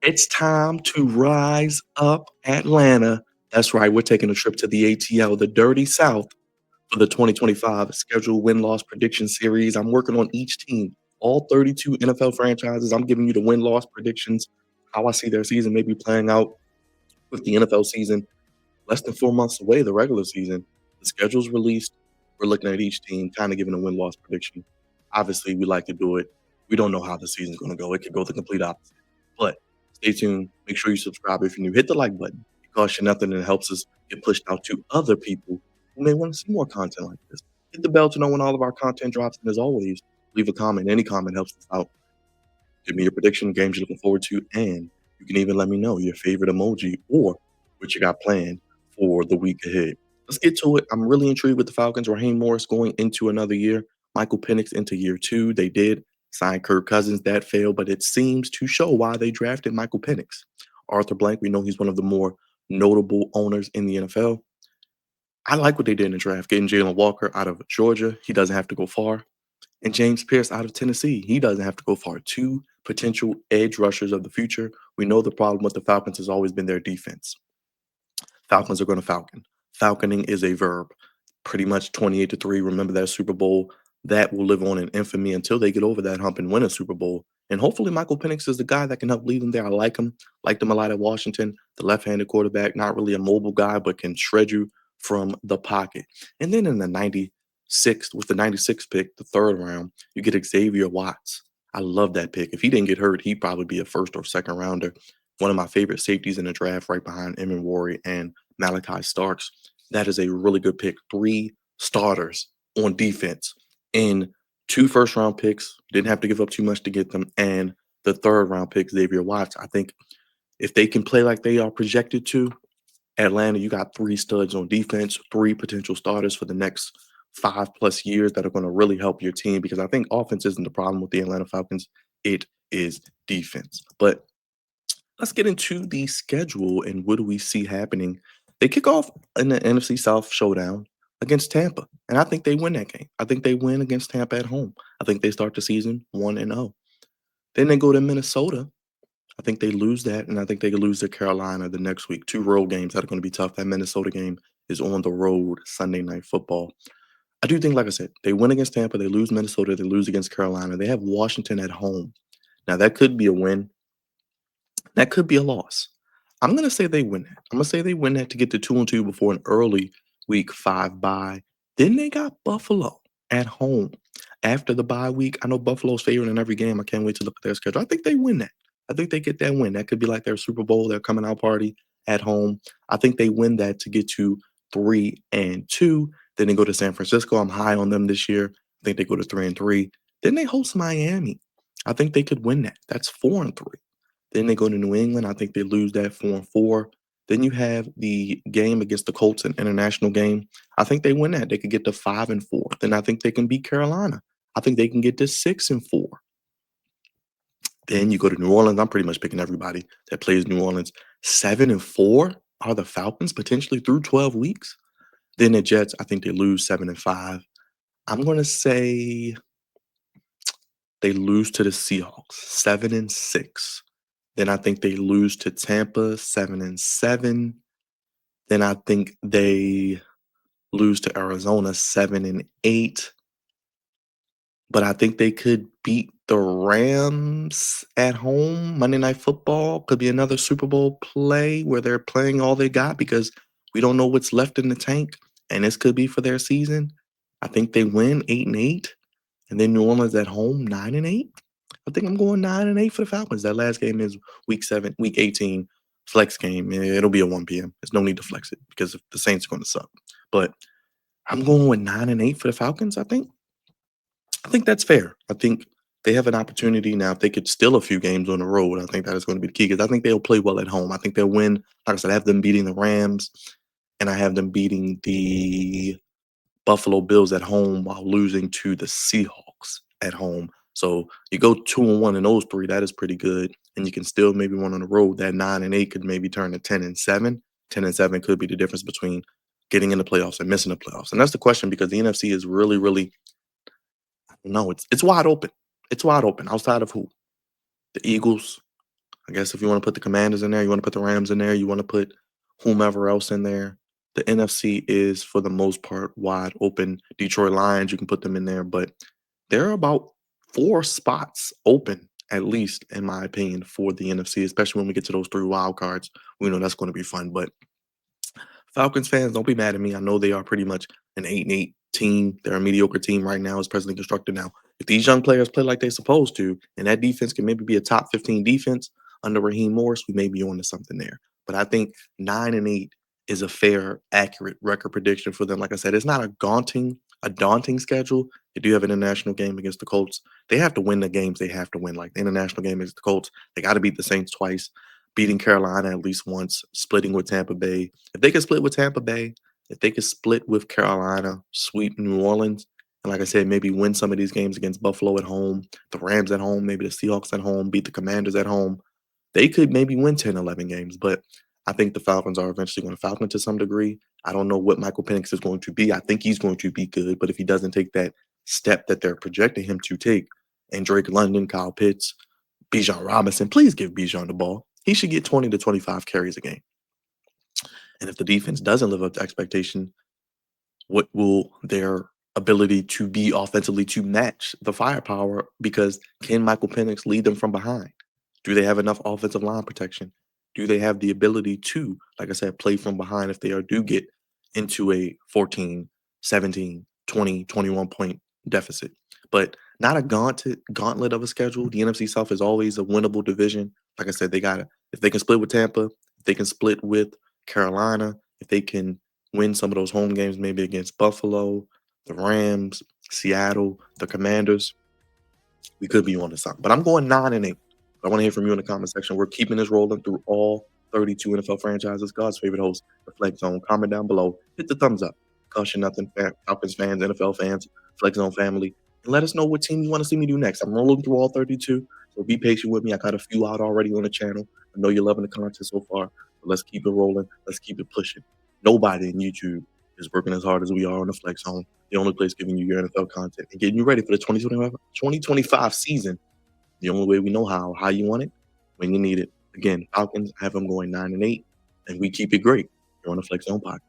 It's time to rise up, Atlanta. That's right, we're taking a trip to the ATL, the Dirty South, for the 2025 scheduled win-loss prediction series. I'm working on each team, all 32 NFL franchises. I'm giving you the win-loss predictions, how I see their season maybe playing out with the NFL season less than 4 months away, the regular season. The schedule's released. We're looking at each team, kind of giving a win-loss prediction. Obviously, we like to do it. We don't know how the season's going to go. It could go the complete opposite. But stay tuned. Make sure you subscribe if you're new. Hit the like button. It costs you nothing and it helps us get pushed out to other people who may want to see more content like this. Hit the bell to know when all of our content drops. And as always, leave a comment. Any comment helps us out. Give me your prediction, games you're looking forward to, and you can even let me know your favorite emoji or what you got planned for the week ahead. Let's get to it. I'm really intrigued with the Falcons. Raheem Morris going into another year. Michael Penix into year two. They did sign Kirk Cousins. That failed, but it seems to show why they drafted Michael Penix. Arthur Blank, we know he's one of the more notable owners in the NFL. I like what they did in the draft, getting Jalen Walker out of Georgia. He doesn't have to go far. And James Pierce out of Tennessee. He doesn't have to go far. Two potential edge rushers of the future. We know the problem with the Falcons has always been their defense. Falcons are going to falcon. Falconing is a verb. Pretty much 28-3. Remember that Super Bowl. That will live on in infamy until they get over that hump and win a Super Bowl. And hopefully Michael Penix is the guy that can help lead them there. I like him. Liked him a lot at Washington. The left-handed quarterback, not really a mobile guy, but can shred you from the pocket. And then in the 96th, with the 96th pick, the third round, you get Xavier Watts. I love that pick. If he didn't get hurt, he'd probably be a first or second rounder. One of my favorite safeties in the draft, right behind Emin Wari and Malachi Starks. That is a really good pick. Three starters on defense in two first round picks. Didn't have to give up too much to get them. And the third round pick, Xavier Watts. I think if they can play like they are projected to, Atlanta, you got three studs on defense, three potential starters for the next 5+ years that are going to really help your team because I think offense isn't the problem with the Atlanta Falcons. It is defense. But let's get into the schedule and what do we see happening. They kick off in the NFC South showdown against Tampa, and I think they win that game. I think they win against Tampa at home. I think they start the season 1-0. Then they go to Minnesota. I think they lose that, and I think they lose to Carolina the next week. Two road games that are going to be tough. That Minnesota game is on the road Sunday Night Football. I do think, like I said, they win against Tampa, they lose Minnesota, they lose against Carolina. They have Washington at home. Now that could be a win. That could be a loss. I'm gonna say they win that. I'm gonna say they win that to get to 2-2 before an early week 5 bye. Then they got Buffalo at home after the bye week. I know Buffalo's favored in every game. I can't wait to look at their schedule. I think they win that. I think they get that win. That could be like their Super Bowl, their coming out party at home. I think they win that to get to 3-2. Then they go to San Francisco. I'm high on them this year. I think they go to 3-3. Then they host Miami. I think they could win that. That's 4-3. Then they go to New England. I think they lose that 4-4. Then you have the game against the Colts, an international game. I think they win that. They could get to 5-4. Then I think they can beat Carolina. I think they can get to 6-4. Then you go to New Orleans. I'm pretty much picking everybody that plays New Orleans. 7-4 are the Falcons potentially through 12 weeks. Then the Jets, I think they lose 7-5. I'm gonna say they lose to the Seahawks, 7-6. Then I think they lose to Tampa 7-7. Then I think they lose to Arizona 7-8. But I think they could beat the Rams at home. Monday Night Football could be another Super Bowl play where they're playing all they got because we don't know what's left in the tank, and this could be for their season. I think they win 8-8, and then New Orleans at home 9-8. I think I'm going 9-8 for the Falcons. That last game is week 18, flex game. It'll be at 1 p.m. There's no need to flex it because the Saints are going to suck. But I'm going with 9-8 for the Falcons, I think. I think that's fair. I think they have an opportunity now. If they could steal a few games on the road, I think that is going to be the key because I think they'll play well at home. I think they'll win. Like I said, I have them beating the Rams and I have them beating the Buffalo Bills at home while losing to the Seahawks at home. So you go 2-1 in those three, that is pretty good. And you can still maybe one on the road. That 9-8 could maybe turn to 10-7. 10-7 could be the difference between getting in the playoffs and missing the playoffs. And that's the question because the NFC is really, really no, it's wide open. It's wide open. Outside of who? The Eagles. I guess if you wanna put the Commanders in there, you wanna put the Rams in there, you wanna put whomever else in there. The NFC is, for the most part, wide open. Detroit Lions, you can put them in there, but there are about 4 spots open, at least, in my opinion, for the NFC, especially when we get to those 3 wild cards. We know that's gonna be fun, but Falcons fans, don't be mad at me. I know they are pretty much an 8-8 team. They're a mediocre team right now, as presently constructed now. If these young players play like they're supposed to, and that defense can maybe be a top 15 defense under Raheem Morris, we may be on to something there. But I think 9-8 is a fair, accurate record prediction for them. Like I said, it's not a daunting schedule. They do have an international game against the Colts. They have to win the games they have to win. Like the international game against the Colts, they got to beat the Saints twice, beating Carolina at least once, splitting with Tampa Bay. If they could split with Tampa Bay, if they could split with Carolina, sweep New Orleans, and like I said, maybe win some of these games against Buffalo at home, the Rams at home, maybe the Seahawks at home, beat the Commanders at home, they could maybe win 10, 11 games. But I think the Falcons are eventually going to falcon to some degree. I don't know what Michael Penix is going to be. I think he's going to be good, but if he doesn't take that step that they're projecting him to take, and Drake London, Kyle Pitts, Bijan Robinson, please give Bijan the ball. He should get 20 to 25 carries a game. And if the defense doesn't live up to expectation, what will their ability to be offensively to match the firepower? Because can Michael Penix lead them from behind? Do they have enough offensive line protection? Do they have the ability to, like I said, play from behind if they are do get into a 14, 17, 20, 21 point deficit? But not a gauntlet of a schedule. The NFC South is always a winnable division. Like I said, they got to, if they can split with Tampa, if they can split with Carolina, if they can win some of those home games, maybe against Buffalo, the Rams, Seattle, the Commanders, we could be on to something. But I'm going 9-8. I want to hear from you in the comment section. We're keeping this rolling through all 32 NFL franchises. God's favorite host, the Flex Zone. Comment down below. Hit the thumbs up. Cost you nothing. Falcons fans, NFL fans, Flex Zone family. And let us know what team you want to see me do next. I'm rolling through all 32. So be patient with me. I got a few out already on the channel. I know you're loving the content so far. But let's keep it rolling. Let's keep it pushing. Nobody in YouTube is working as hard as we are on the Flex Zone. The only place giving you your NFL content and getting you ready for the 2025 season. The only way we know how you want it, when you need it. Again, Falcons, I have them going 9-8, and we keep it great here on the Flex Zone Podcast.